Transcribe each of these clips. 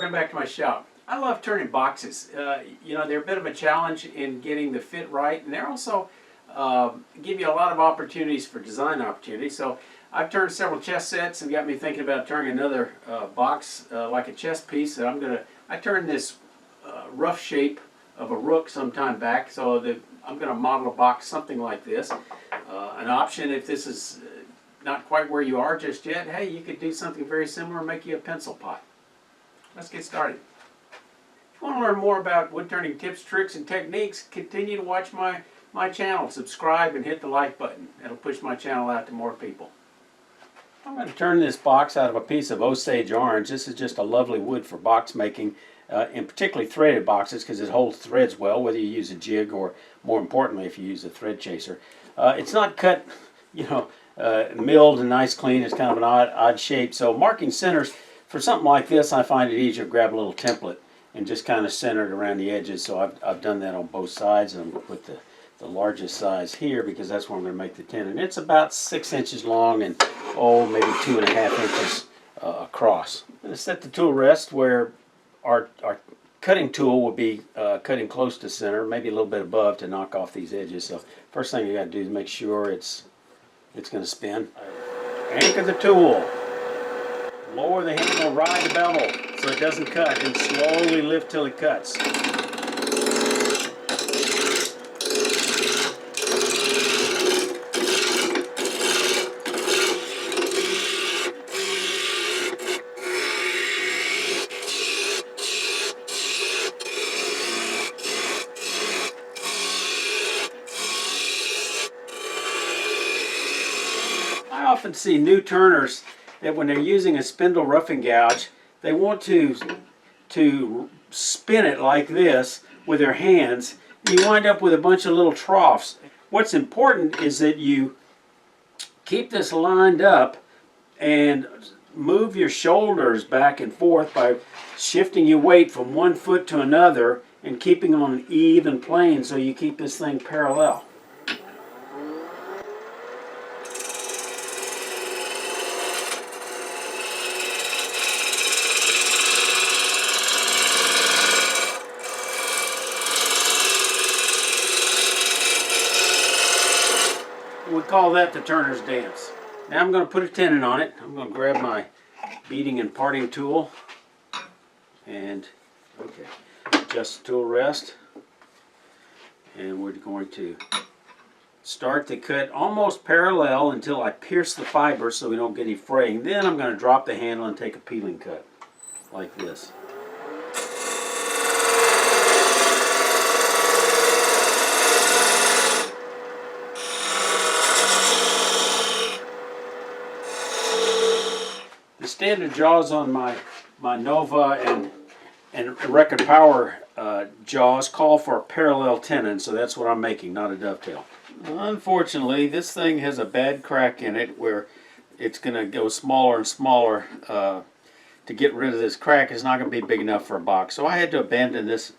welcome back to my shop. I love turning boxes. You know, they're a bit of a challenge in getting the fit right, and they're also give you a lot of opportunities for design opportunities. So I've turned several chess sets and got me thinking about turning another box like a chess piece. And I turned this rough shape of a rook some time back, so I'm going to model a box something like this. An option, if this is not quite where you are just yet, hey, you could do something very similar and make you a pencil pot. Let's get started. If you want to learn more about wood turning tips, tricks, and techniques, continue to watch my channel. Subscribe and hit the like button. That'll push my channel out to more people. I'm going to turn this box out of a piece of Osage Orange. This is just a lovely wood for box making, and particularly threaded boxes because it holds threads well, whether you use a jig or, more importantly, if you use a thread chaser. It's not cut, milled and nice clean. It's kind of an odd shape. So marking centers, for something like this, I find it easier to grab a little template and just kind of center it around the edges. So I've done that on both sides, and I'm going to put the largest size here because that's where I'm going to make the tenon. It's about 6 inches long and maybe 2.5 inches across. I'm going to set the tool rest where our cutting tool will be cutting close to center, maybe a little bit above to knock off these edges. So first thing you got to do is make sure it's going to spin. Anchor the tool. Lower the handle, ride the bevel so it doesn't cut, and slowly lift till it cuts. I often see new turners that when they're using a spindle roughing gouge, they want to spin it like this with their hands, and you wind up with a bunch of little troughs. What's important is that you keep this lined up and move your shoulders back and forth by shifting your weight from one foot to another and keeping on an even plane so you keep this thing parallel. We call that the turner's dance. Now I'm going to put a tenon on it. I'm going to grab my beading and parting tool and adjust the tool rest. And we're going to start the cut almost parallel until I pierce the fiber so we don't get any fraying. Then I'm going to drop the handle and take a peeling cut like this. Standard jaws on my Nova and Record Power jaws call for a parallel tenon, so that's what I'm making, not a dovetail. Unfortunately, this thing has a bad crack in it where it's going to go smaller and smaller. To get rid of this crack is not going to be big enough for a box, so I had to abandon this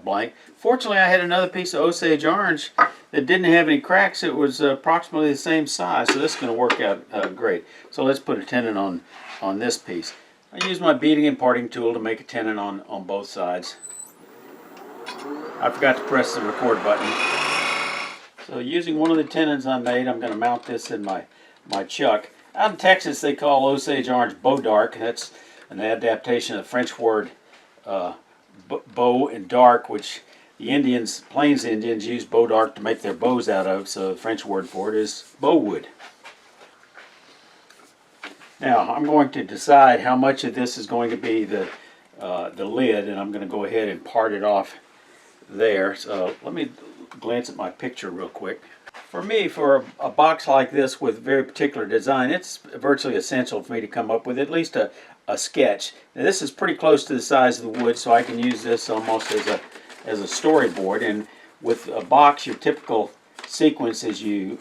blank. Fortunately, I had another piece of Osage Orange that didn't have any cracks. It was approximately the same size, so this is going to work out great. So let's put a tenon on this piece. I use my beading and parting tool to make a tenon on both sides. I forgot to press the record button. So using one of the tenons I made, I'm going to mount this in my chuck. Out in Texas, they call Osage Orange bow dark. That's an adaptation of the French word bow and dark, which the Indians, Plains Indians, use bow dark to make their bows out of, so the French word for it is bow wood. Now, I'm going to decide how much of this is going to be the lid, and I'm going to go ahead and part it off there. So let me glance at my picture real quick. For me, for a box like this with very particular design, it's virtually essential for me to come up with at least a sketch. Now, this is pretty close to the size of the wood, so I can use this almost as a storyboard. And with a box, your typical sequence is you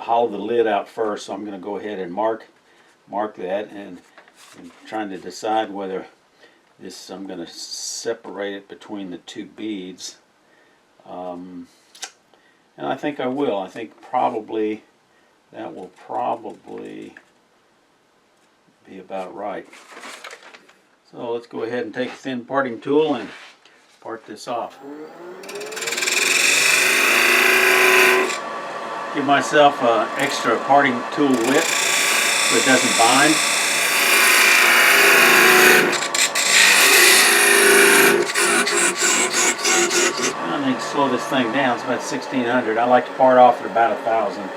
hollow the lid out first. So I'm going to go ahead and mark that, and I'm trying to decide whether I'm going to separate it between the two beads. And I think I will. I think that will probably be about right. So So let's go ahead and take a thin parting tool and part this off. Give myself an extra parting tool width so it doesn't bind. I need to slow this thing down. It's about 1600. I like to part off at about 1000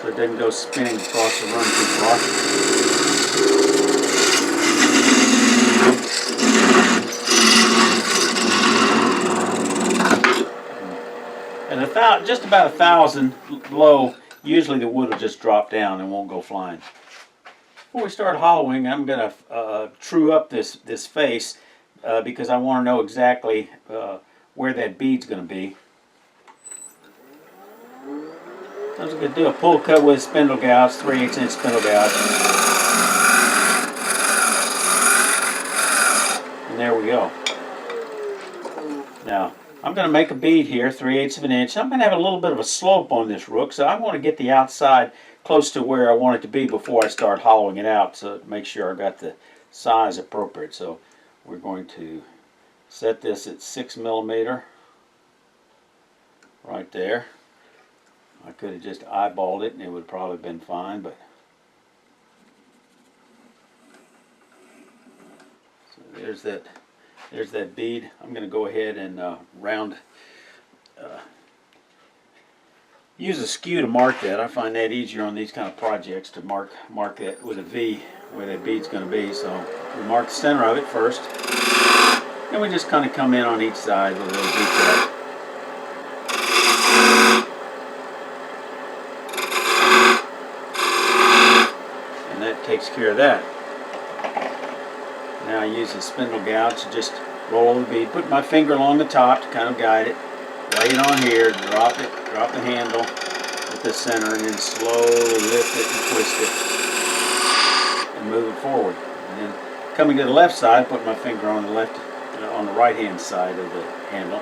so it doesn't go spinning across the run too far. At just about 1000 low, usually the wood will just drop down and won't go flying. Before we start hollowing, I'm going to true up this face because I want to know exactly where that bead's going to be. I was going to do a pull cut with spindle gouge, 3/8 inch spindle gouge. And there we go. Now, I'm going to make a bead here, 3/8 of an inch. I'm going to have a little bit of a slope on this rook, so I want to get the outside close to where I want it to be before I start hollowing it out, so make sure I got the size appropriate. So we're going to set this at 6mm right there. I could have just eyeballed it and it would probably have been fine, but so there's that bead. I'm going to go ahead and use a skew to mark that. I find that easier on these kind of projects to mark that with a V where that bead's going to be. So we mark the center of it first, and we just kind of come in on each side with a little detail. And that takes care of that. Now I use a spindle gouge to just roll the bead, put my finger along the top to kind of guide it, lay it on here, drop the handle at the center, and then slowly lift it and twist it and move it forward. And then coming to the left side, put my finger on the right hand side of the handle.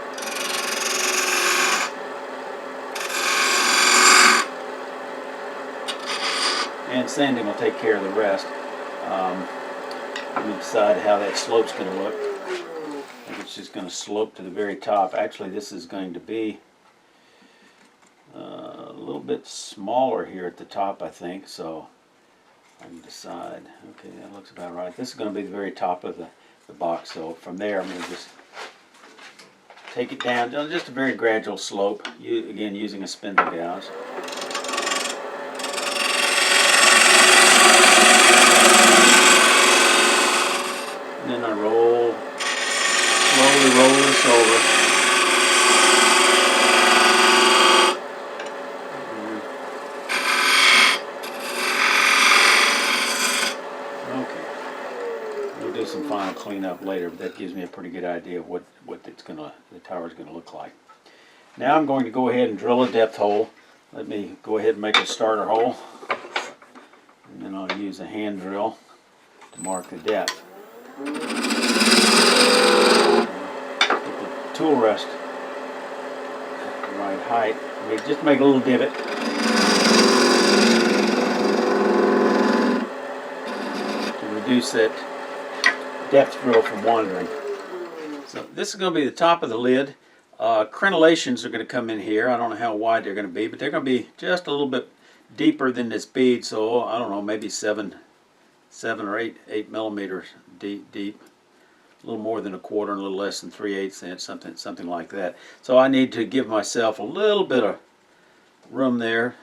And sanding will take care of the rest. Let me decide how that slope's going to look. I think it's just going to slope to the very top. Actually, this is going to be a little bit smaller here at the top, I think. So I can decide. Okay, that looks about right. This is going to be the very top of the box. So from there, I'm going to just take it down. Just a very gradual slope. Again, using a spindle gouge. Then I slowly roll this over. Okay. We'll do some final cleanup later, but that gives me a pretty good idea of what the tower's gonna look like. Now I'm going to go ahead and drill a depth hole. Let me go ahead and make a starter hole, and then I'll use a hand drill to mark the depth. Get the tool rest at the right height. Just make a little divot. To reduce that depth drill from wandering. So this is going to be the top of the lid. Crenellations are going to come in here. I don't know how wide they're going to be, but they're going to be just a little bit deeper than this bead. So I don't know, maybe 7 or 8 millimeters deep, a little more than a quarter and a little less than 3/8 inch, something like that. So I need to give myself a little bit of room there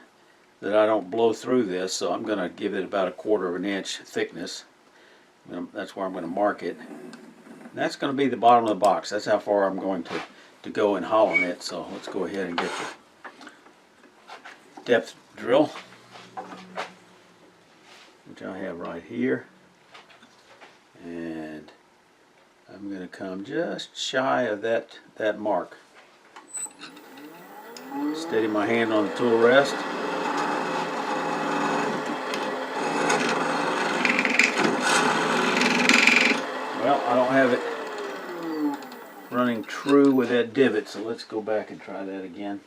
that I don't blow through this. So I'm going to give it about 1/4 of an inch thickness. That's where I'm going to mark it. And that's going to be the bottom of the box. That's how far I'm going to go and hollow it. So let's go ahead and get the depth drill, which I have right here, and I'm going to come just shy of that mark. Steady my hand on the tool rest. Well, I don't have it running true with that divot, so let's go back and try that again.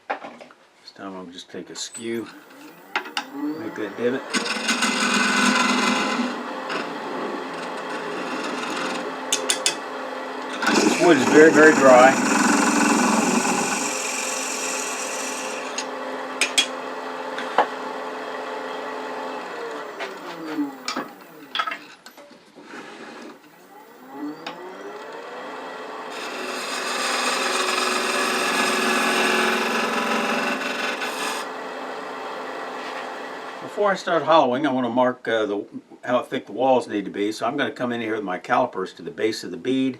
This time I'll just take a skew, make that divot. wood is very, very dry. Before I start hollowing, I want to mark how thick the walls need to be. So I'm going to come in here with my calipers to the base of the bead,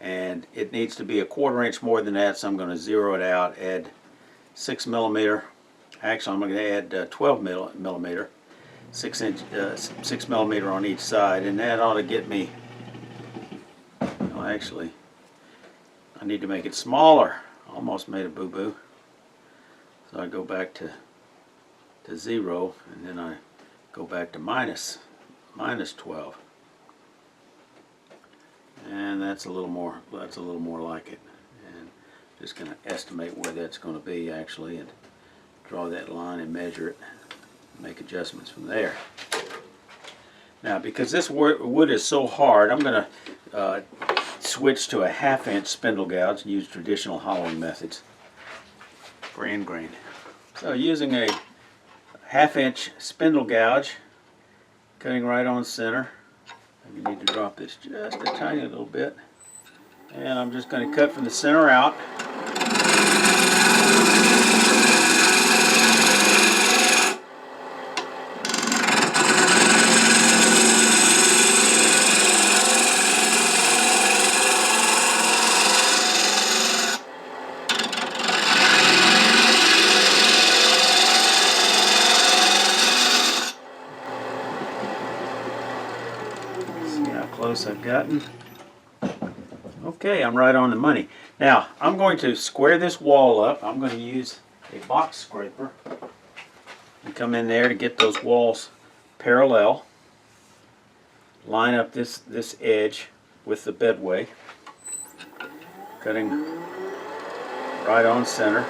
and it needs to be a 1/4 inch more than that. So I'm going to zero it out, add 6 millimeter. Actually, I'm going to add 12 millimeter, 6 millimeter on each side, and that ought to get me. Well, actually, I need to make it smaller. Almost made a boo-boo. So I go back to 0, and then I go back to minus 12, and that's a little more like it. And just going to estimate where that's going to be actually, and draw that line and measure it, make adjustments from there. Now, because this wood is so hard, I'm going to switch to a 1/2 inch spindle gouge and use traditional hollowing methods for end grain. So using a 1/2 inch spindle gouge, cutting right on center. You need to drop this just a tiny little bit, and I'm just going to cut from the center out. Close I've gotten. Okay, I'm right on the money. Now, I'm going to square this wall up. I'm going to use a box scraper and come in there to get those walls parallel. Line up this edge with the bedway, cutting right on center.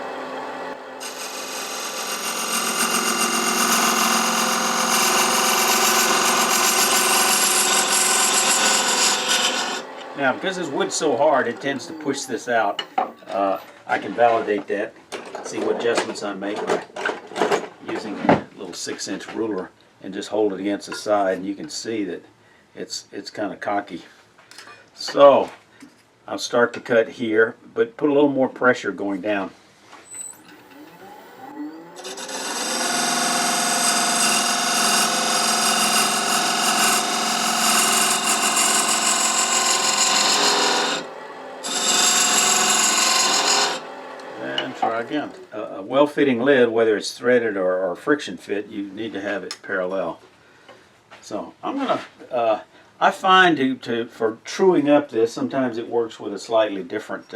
Now, because this wood's so hard, it tends to push this out. I can validate that, see what adjustments I make by using a little 6-inch ruler and just hold it against the side, and you can see that it's kind of cocky. So I'll start to cut here, but put a little more pressure going down. Try again. A well-fitting lid, whether it's threaded or friction fit, you need to have it parallel. So I'm gonna. I find for truing up this, sometimes it works with a slightly different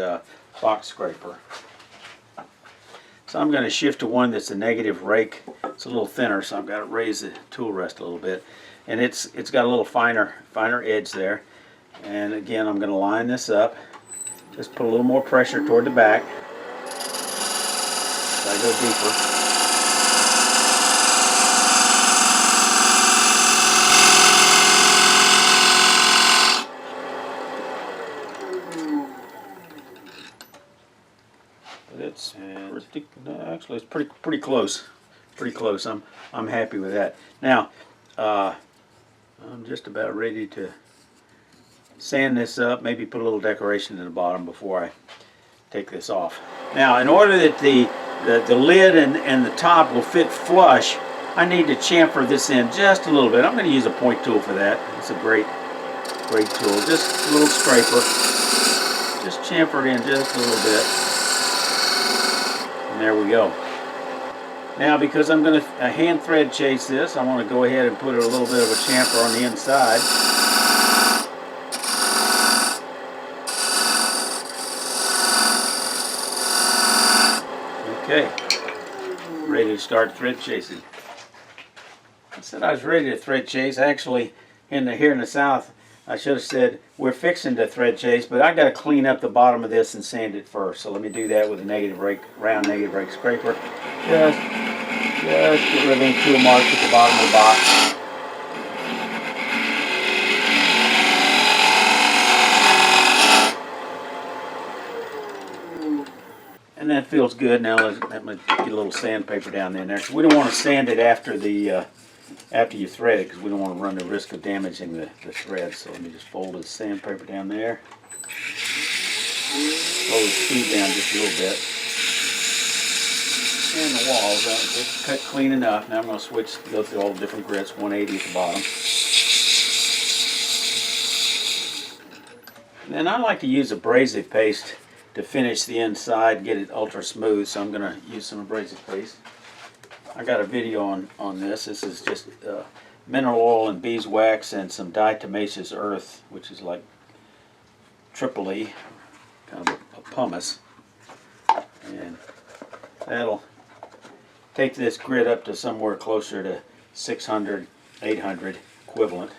box scraper. So I'm going to shift to one that's a negative rake. It's a little thinner, so I've got to raise the tool rest a little bit, and it's got a little finer edge there. And again, I'm going to line this up. Just put a little more pressure toward the back. I go deeper. But it's actually it's pretty close. Pretty close. I'm happy with that. Now I'm just about ready to sand this up. Maybe put a little decoration in the bottom before I take this off. Now, in order that the lid and the top will fit flush, I need to chamfer this in just a little bit. I'm going to use a point tool for that. It's a great tool. Just a little scraper. Just chamfer it in just a little bit. And there we go. Now, because I'm going to hand thread chase this, I want to go ahead and put a little bit of a chamfer on the inside. Okay, ready to start thread chasing. I said I was ready to thread chase. Actually, here in the South, I should have said we're fixing to thread chase, but I got to clean up the bottom of this and sand it first. So let me do that with a round negative rake scraper. Just get rid of any tool marks at the bottom of the box. And that feels good. Now I'm going to get a little sandpaper down there. We don't want to sand it after the after you thread it, because we don't want to run the risk of damaging the thread. So let me just fold the sandpaper down there. Slow the speed down just a little bit. And the walls, it's cut clean enough. Now I'm going to go through all the different grits, 180 at the bottom. And then I like to use abrasive paste to finish the inside, get it ultra smooth, so I'm going to use some abrasive paste. I got a video on this. This is just mineral oil and beeswax and some diatomaceous earth, which is like Tripoli, kind of a pumice. And that'll take this grit up to somewhere closer to 600, 800 equivalent.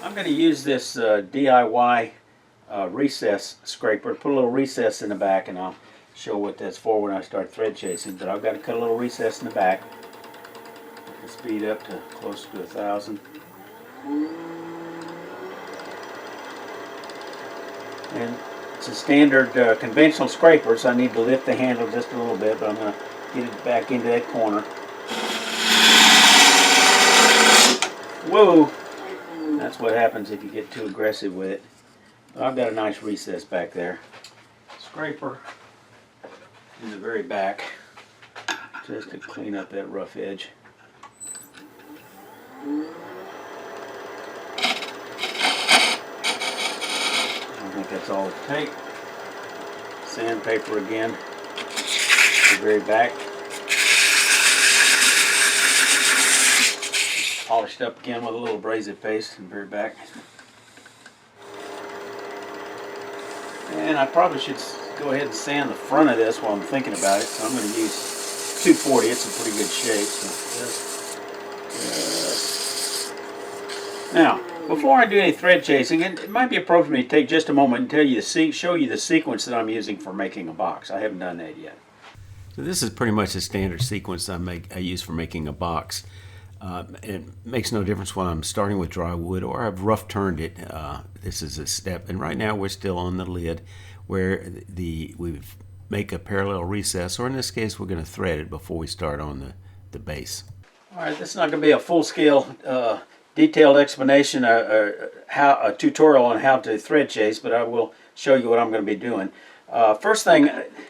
I'm going to use this DIY recess scraper, put a little recess in the back, and I'll show what that's for when I start thread chasing. But I've got to cut a little recess in the back. I can speed up to close to 1,000. And it's a standard conventional scraper, so I need to lift the handle just a little bit, but I'm going to get it back into that corner. Whoa! That's what happens if you get too aggressive with it. But I've got a nice recess back there. Scraper in the very back, just to clean up that rough edge. I think that's all it takes. Sandpaper again, the very back. Polished up again with a little abrasive paste in the very back. And I probably should go ahead and sand the front of this while I'm thinking about it. So I'm going to use 240. It's in pretty good shape. So now, before I do any thread chasing, it might be appropriate for me to take just a moment and show you the sequence that I'm using for making a box. I haven't done that yet. So this is pretty much the standard sequence I use for making a box. It makes no difference whether I'm starting with dry wood or I've rough turned it. This is a step, and right now we're still on the lid where we make a parallel recess, or in this case we're going to thread it before we start on the base. All right, this is not going to be a full-scale detailed explanation or a tutorial on how to thread chase, but I will show you what I'm going to be doing. First thing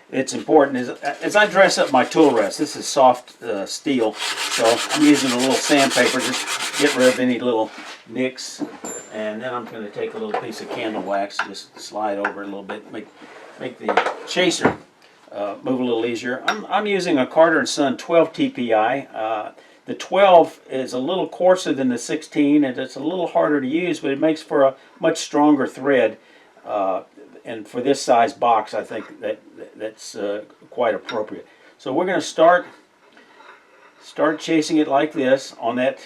that's important is as I dress up my tool rest, this is soft steel, so I'm using a little sandpaper just get rid of any little nicks, and then I'm going to take a little piece of candle wax, just slide over it a little bit, make the chaser move a little easier. I'm using a Carter & Son 12 TPI. The 12 is a little coarser than the 16, and it's a little harder to use, but it makes for a much stronger thread. And for this size box, I think that's quite appropriate. So we're going to start chasing it like this on that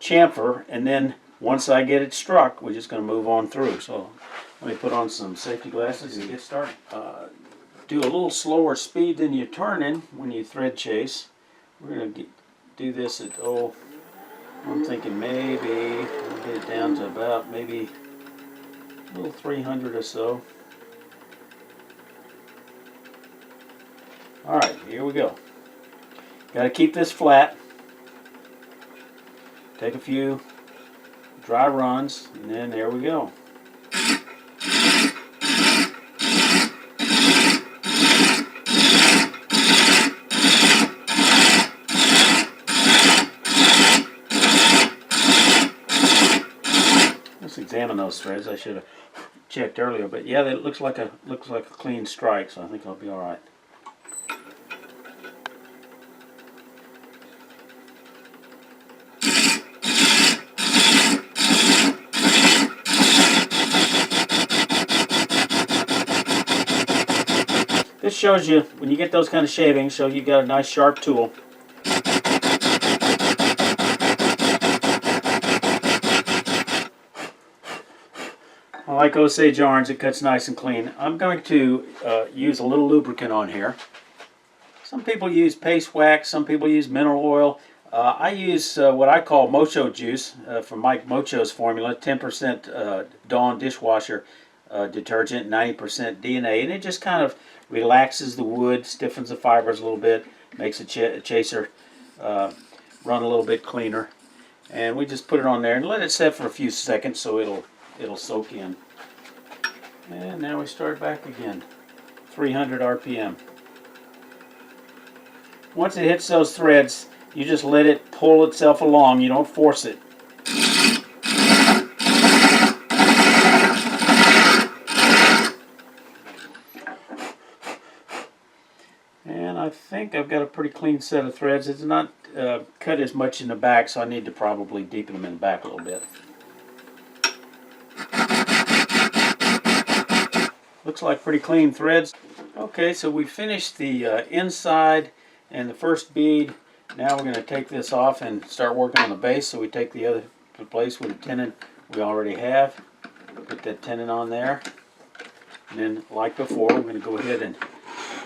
chamfer, and then once I get it struck, we're just going to move on through. So let me put on some safety glasses and get started. Do a little slower speed than you're turning when you thread chase. We're going to do this at, I'm thinking maybe we'll get it down to about maybe a little 300 or so. Alright, here we go. Got to keep this flat. Take a few dry runs, and then there we go. Let's examine those threads. I should have checked earlier, but yeah, it looks like a clean strike, so I think I'll be all right. This shows you, when you get those kind of shavings, shows you've got a nice sharp tool. I like Osage Orange, it cuts nice and clean. I'm going to use a little lubricant on here. Some people use paste wax, some people use mineral oil. I use what I call Mocho juice from Mike Mocho's formula, 10% Dawn dishwasher detergent, 90% DNA, and it just kind of relaxes the wood, stiffens the fibers a little bit, makes a chaser run a little bit cleaner. And we just put it on there and let it set for a few seconds so it'll soak in. And now we start back again, 300 RPM. Once it hits those threads, you just let it pull itself along. You don't force it. And I think I've got a pretty clean set of threads. It's not cut as much in the back, so I need to probably deepen them in the back a little bit. Looks like pretty clean threads. Okay, so we finished the inside and the first bead. Now we're going to take this off and start working on the base. So we take the other place with the tenon we already have. Put that tenon on there. And then, like before, we're going to go ahead and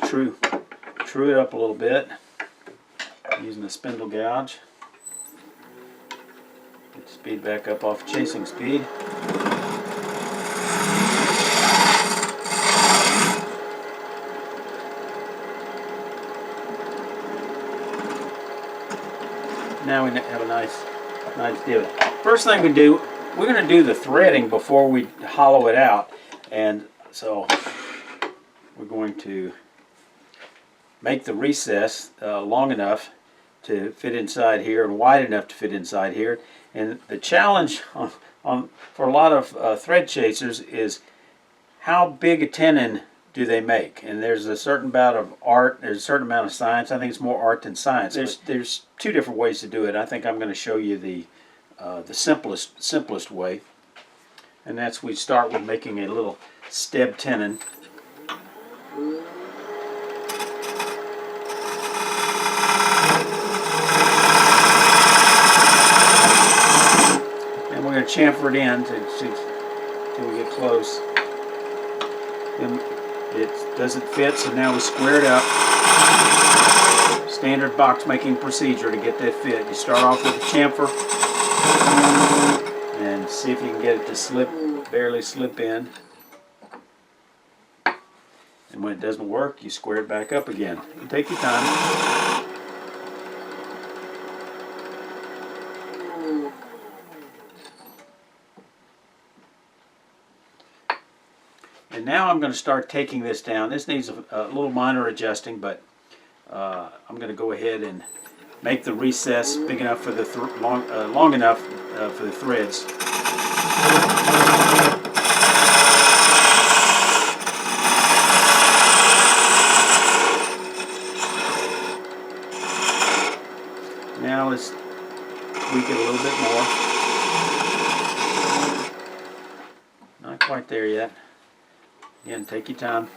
true it up a little bit using the spindle gouge. Get the speed back up off chasing speed. Now we have a nice divot. First thing we do, we're going to do the threading before we hollow it out, and so we're going to make the recess long enough to fit inside here and wide enough to fit inside here. And the challenge for a lot of thread chasers is how big a tenon do they make? And there's a certain amount of art, there's a certain amount of science. I think it's more art than science. There's two different ways to do it. I think I'm going to show you the simplest way, and that's we start with making a little steb tenon. And we're going to chamfer it in till we get close. And it doesn't fit, so now we square it up. Standard box making procedure to get that fit. You start off with a chamfer and see if you can get it to barely slip in. And when it doesn't work, you square it back up again. You take your time. And now I'm going to start taking this down. This needs a little minor adjusting, but I'm going to go ahead and make the recess big enough for the long enough for the threads. Now let's tweak it a little bit more. Not quite there yet. Again, take your time.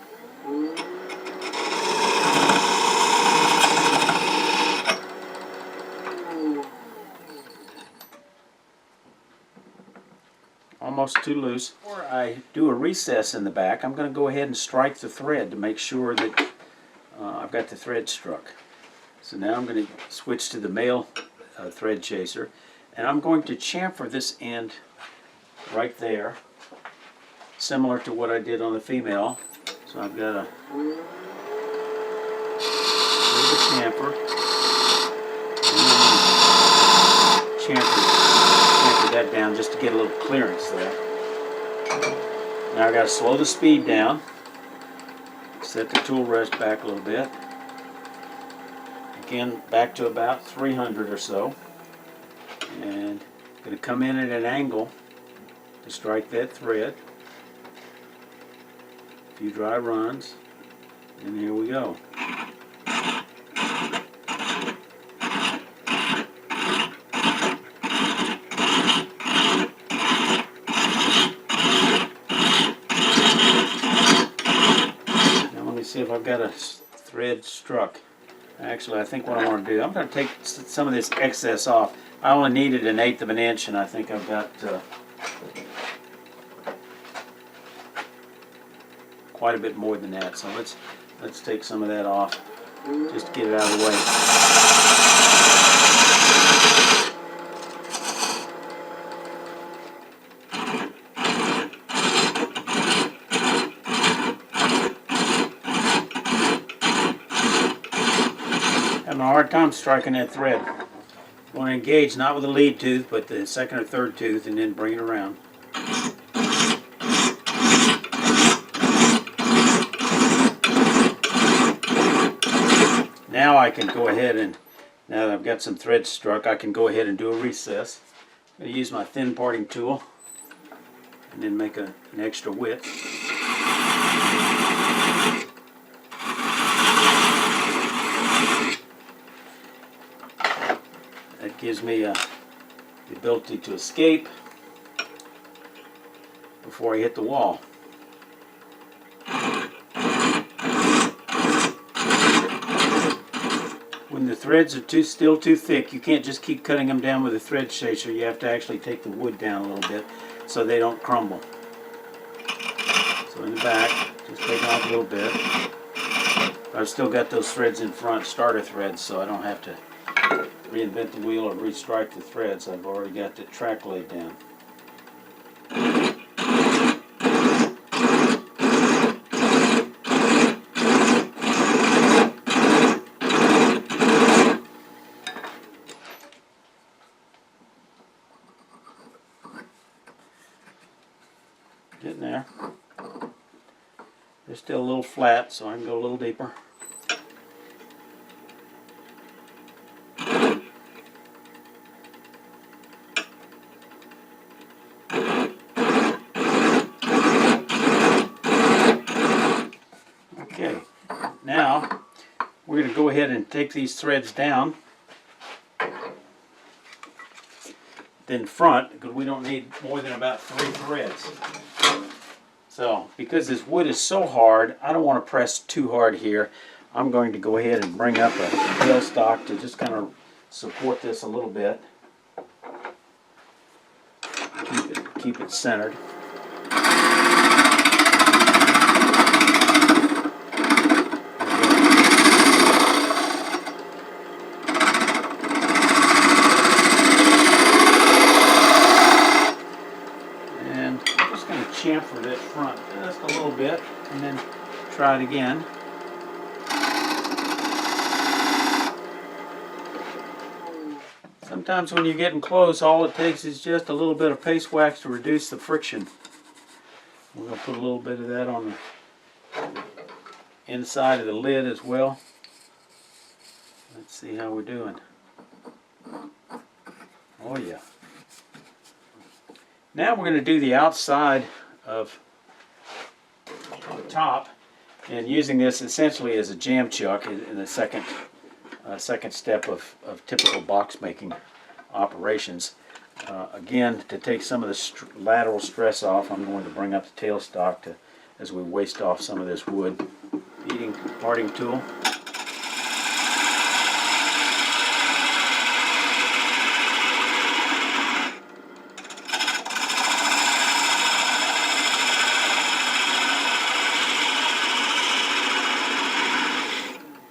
Almost too loose. Before I do a recess in the back, I'm going to go ahead and strike the thread to make sure that I've got the thread struck. So now I'm going to switch to the male thread chaser, and I'm going to chamfer this end right there, similar to what I did on the female. So I've got a chamfer, and chamfer that down just to get a little clearance there. Now I've got to slow the speed down, set the tool rest back a little bit. Again, back to about 300 or so, and I'm going to come in at an angle to strike that thread. A few dry runs, and here we go. Now let me see if I've got a thread struck. Actually, I think what I want to do, I'm going to take some of this excess off. I only needed 1/8 of an inch, and I think I've got quite a bit more than that. So let's take some of that off, just to get it out of the way. having a hard time striking that thread. You want to engage not with the lead tooth, but the second or third tooth, and then bring it around. Now I can go ahead and, now that I've got some threads struck, I can go ahead and do a recess. I'm going to use my thin parting tool and then make an extra width. That gives me the ability to escape before I hit the wall. When the threads are still too thick, you can't just keep cutting them down with a thread chaser. You have to actually take the wood down a little bit so they don't crumble. So in the back, just take off a little bit. I've still got those threads in front, starter threads, so I don't have to reinvent the wheel or restrike the threads. I've already got the track laid down. Getting there. They're still a little flat, so I can go a little deeper. Okay, now we're going to go ahead and take these threads down. Then front, because we don't need more than about 3 threads. So, because this wood is so hard, I don't want to press too hard here. I'm going to go ahead and bring up a tailstock to just kind of support this a little bit. Keep it centered. Chamfer this front just a little bit and then try it again. Sometimes when you're getting close, all it takes is just a little bit of paste wax to reduce the friction. We're going to put a little bit of that on the inside of the lid as well. Let's see how we're doing. Oh yeah. Now we're going to do the outside of the top, and using this essentially as a jam chuck in the second step of typical box making operations. Again, to take some of the lateral stress off, I'm going to bring up the tailstock as we waste off some of this wood. Parting tool.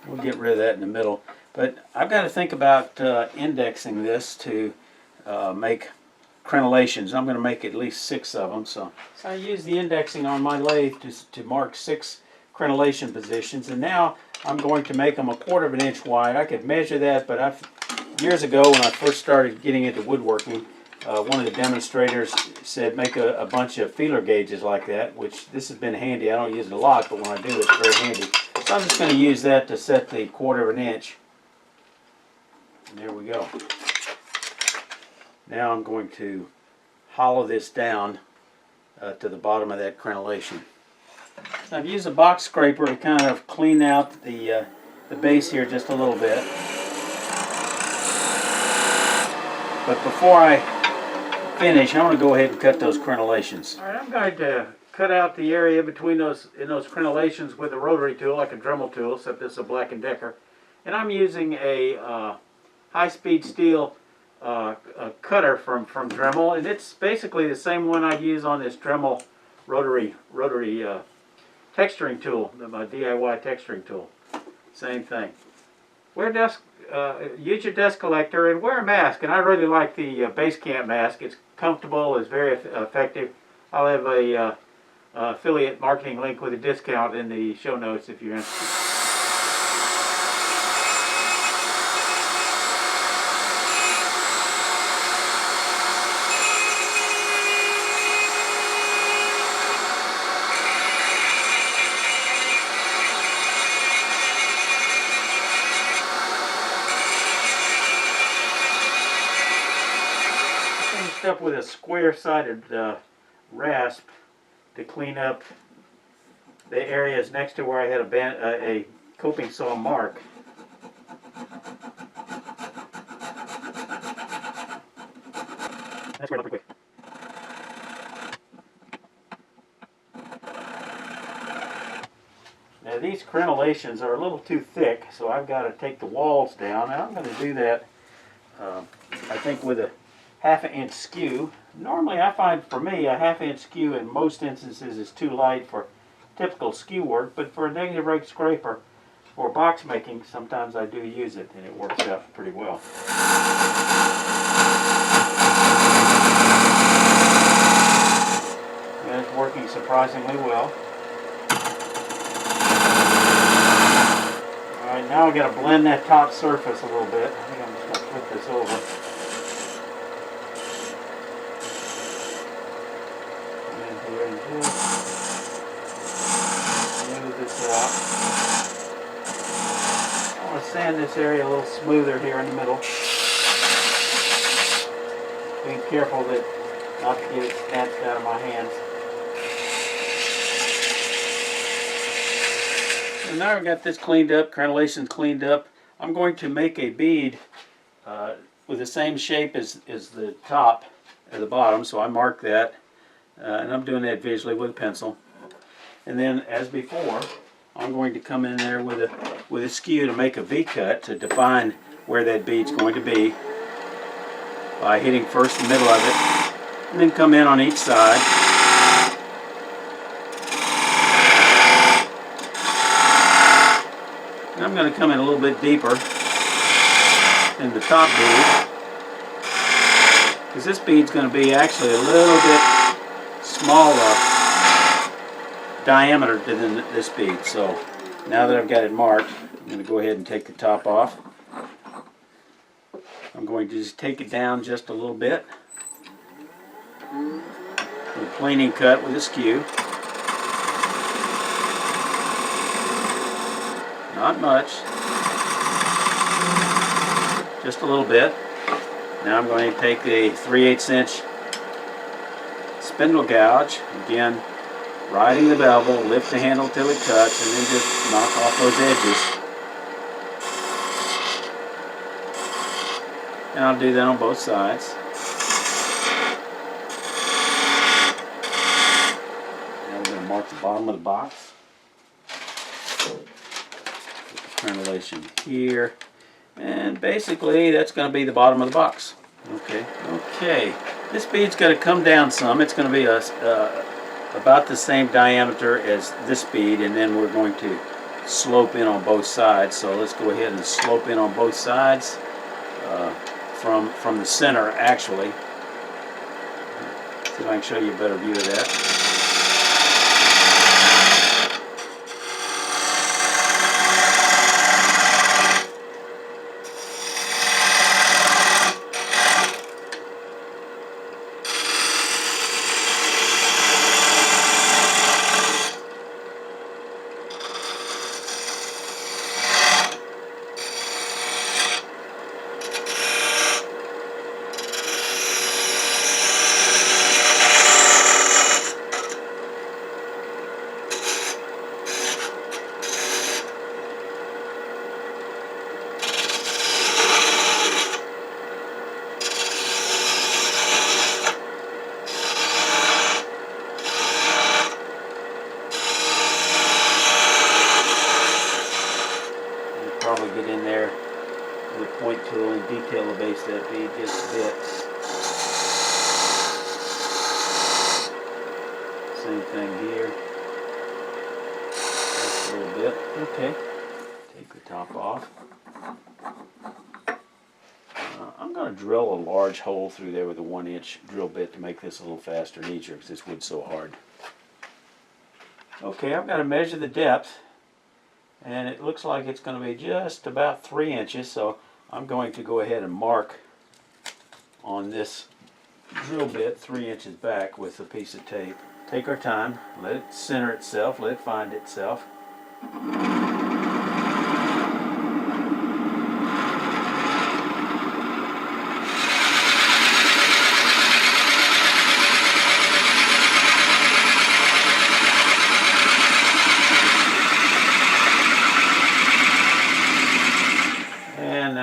We'll get rid of that in the middle, but I've got to think about indexing this to make crenellations. I'm going to make at least 6 of them, so I use the indexing on my lathe to mark 6 crenellation positions, and now I'm going to make them 1/4 inch wide. I could measure that, but years ago when I first started getting into woodworking, one of the demonstrators said make a bunch of feeler gauges like that, which this has been handy. I don't use it a lot, but when I do, it's very handy. So I'm just going to use that to set the 1/4 inch. And there we go. Now I'm going to hollow this down to the bottom of that crenellation. So I've used a box scraper to kind of clean out the base here just a little bit. But before I finish, I want to go ahead and cut those crenellations. All right, I'm going to cut out the area between those crenellations with a rotary tool, like a Dremel tool, except this is a Black & Decker. And I'm using a high-speed steel cutter from Dremel, and it's basically the same one I use on this Dremel rotary texturing tool, my DIY texturing tool. Same thing. Use your dust collector and wear a mask. And I really like the base camp mask. It's comfortable, it's very effective. I'll have a affiliate marketing link with a discount in the show notes if you're interested. finished up with a square-sided rasp to clean up the areas next to where I had a coping saw mark. That's pretty quick. Now these crenellations are a little too thick, so I've got to take the walls down. Now I'm going to do that, I think, with a half-inch skew. Normally I find, for me, a half-inch skew in most instances is too light for typical skew work, but for a negative rake scraper or box making, sometimes I do use it, and it works out pretty well. And it's working surprisingly well. Alright, now I've got to blend that top surface a little bit. I think I'm just going to flip this over. And here and here. Smooth this out. I want to sand this area a little smoother here in the middle. Being careful that not to get it snatched out of my hands. And now I've got this cleaned up, crenellations cleaned up. I'm going to make a bead with the same shape as the top at the bottom, so I mark that. And I'm doing that visually with a pencil. And then, as before, I'm going to come in there with a skew to make a V-cut to define where that bead's going to be by hitting first the middle of it, and then come in on each side. And I'm going to come in a little bit deeper in the top bead, because this bead's going to be actually a little bit smaller diameter than this bead. So now that I've got it marked, I'm going to go ahead and take the top off. I'm going to just take it down just a little bit. A planing cut with a skew. Not much. Just a little bit. Now I'm going to take a 3/8 inch spindle gouge. Again, riding the bevel, lift the handle till it cuts, and then just knock off those edges. And I'll do that on both sides. Now I'm going to mark the bottom of the box. Put the crenellation here. And basically that's going to be the bottom of the box. Okay. This bead's got to come down some. It's going to be about the same diameter as this bead, and then we're going to slope in on both sides. So let's go ahead and slope in on both sides. From the center, actually. See if I can show you a better view of that. Probably get in there with a point tool and detail the base of that bead just a bit. Same thing here. Just a little bit. Okay. Take the top off. I'm going to drill a large hole through there with a 1-inch drill bit to make this a little faster and easier because this wood's so hard. Okay, I've got to measure the depth. And it looks like it's going to be just about 3 inches, so I'm going to go ahead and mark on this drill bit 3 inches back with a piece of tape. Take our time, let it center itself, let it find itself.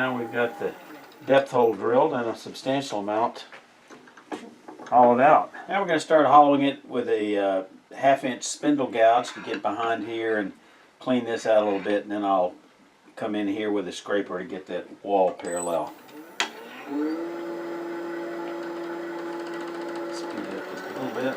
now we've got the depth hole drilled and a substantial amount hollowed out. Now we're going to start hollowing it with a 1/2-inch spindle gouge to get behind here and clean this out a little bit, and then I'll come in here with a scraper to get that wall parallel. Speed it up just a little bit.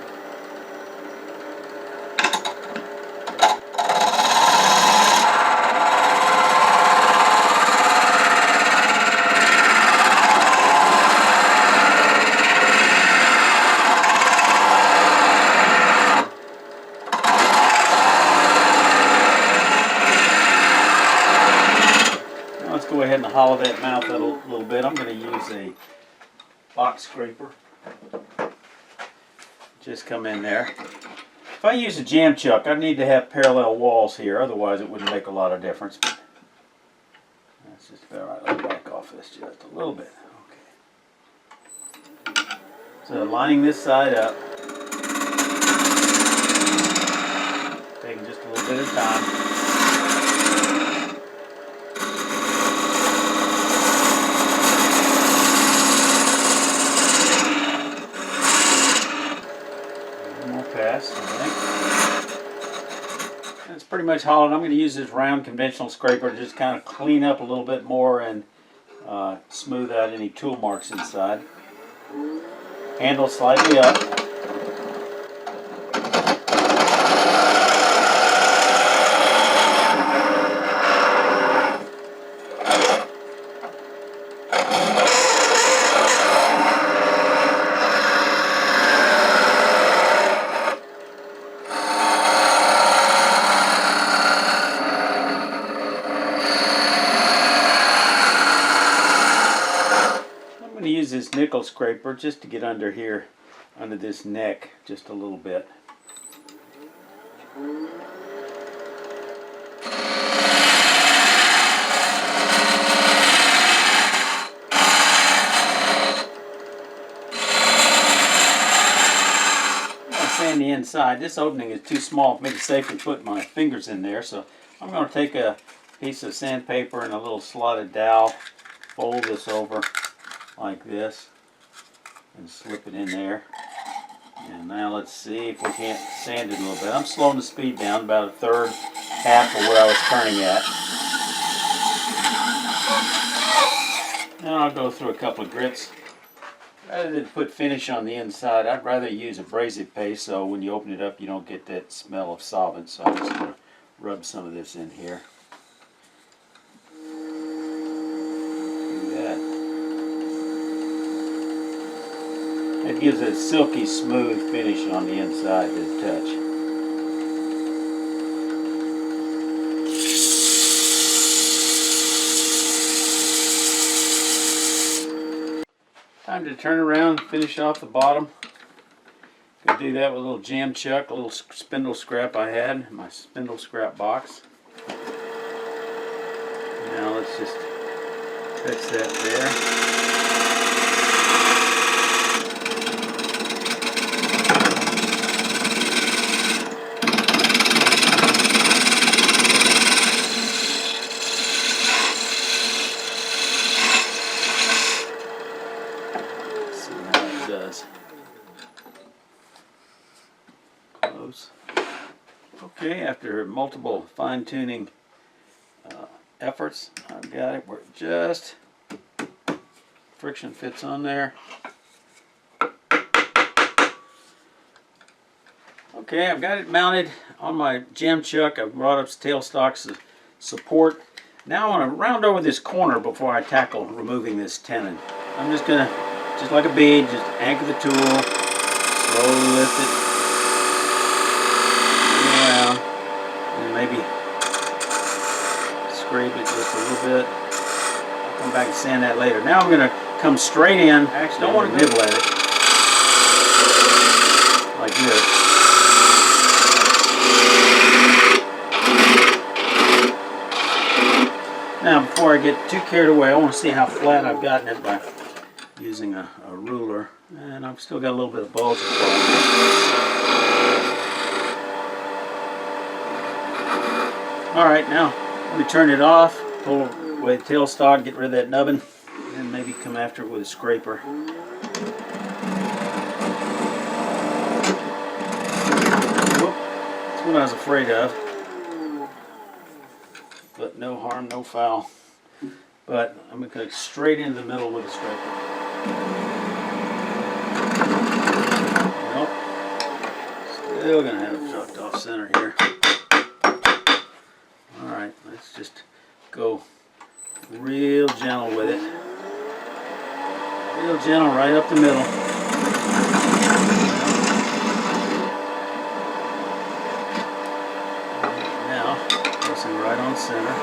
Go ahead and hollow that mouth out a little bit. I'm going to use a box scraper. Just come in there. If I use a jam chuck, I need to have parallel walls here, otherwise it wouldn't make a lot of difference. But that's just about right. Let me back off this just a little bit. Okay. So lining this side up, taking just a little bit of time. It's pretty much hollowed. I'm going to use this round conventional scraper to just kind of clean up a little bit more and smooth out any tool marks inside. Handle slightly up. Use this nickel scraper just to get under here, under this neck, just a little bit. Sand the inside. This opening is too small to make it safe to put my fingers in there, so I'm going to take a piece of sandpaper and a little slotted dowel, fold this over like this and slip it in there. And now let's see if we can't sand it a little bit. I'm slowing the speed down about a third, half of where I was turning at. Now I'll go through a couple of grits. Rather than put finish on the inside, I'd rather use abrasive paste so when you open it up you don't get that smell of solvent. So I'm just going to rub some of this in here. It gives a silky smooth finish on the inside to the touch. Time to turn around and finish off the bottom. Gonna do that with a little jam chuck, a little spindle scrap I had in my spindle scrap box. Now let's just fix that there. Close. Okay, after multiple fine-tuning efforts, I've got it where it just friction fits on there. Okay, I've got it mounted on my jam chuck. I've brought up tailstocks of support. Now I want to round over this corner before I tackle removing this tenon. I'm just going to, just like a bead, just anchor the tool, slowly lift it, around, and maybe scrape it just a little bit. I'll come back and sand that later. Now I'm going to come straight in. Actually, don't want to nibble at it, like this. Now, before I get too carried away, I want to see how flat I've gotten it by using a ruler. And I've still got a little bit of bulge. Alright, now let me turn it off, pull away the tailstock, get rid of that nubbin, and maybe come after it with a scraper. That's what I was afraid of. But no harm, no foul. But I'm going to go straight into the middle with a scraper. Nope. Still going to have it tucked off center here. Alright, let's just go real gentle with it. Real gentle right up the middle. Now, pressing right on center.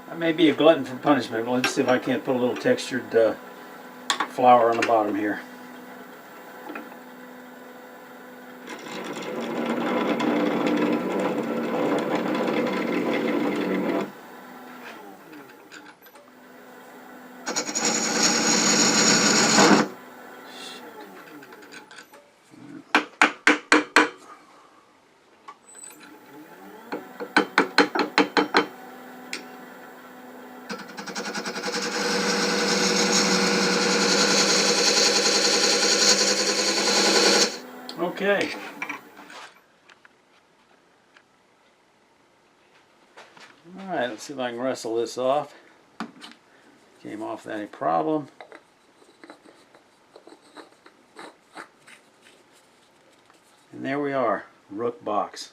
I may be a glutton for punishment, but let's see if I can't put a little textured flour on the bottom here. Okay. Alright, let's see if I can wrestle this off. Came off without any problem. And there we are, Rook Box.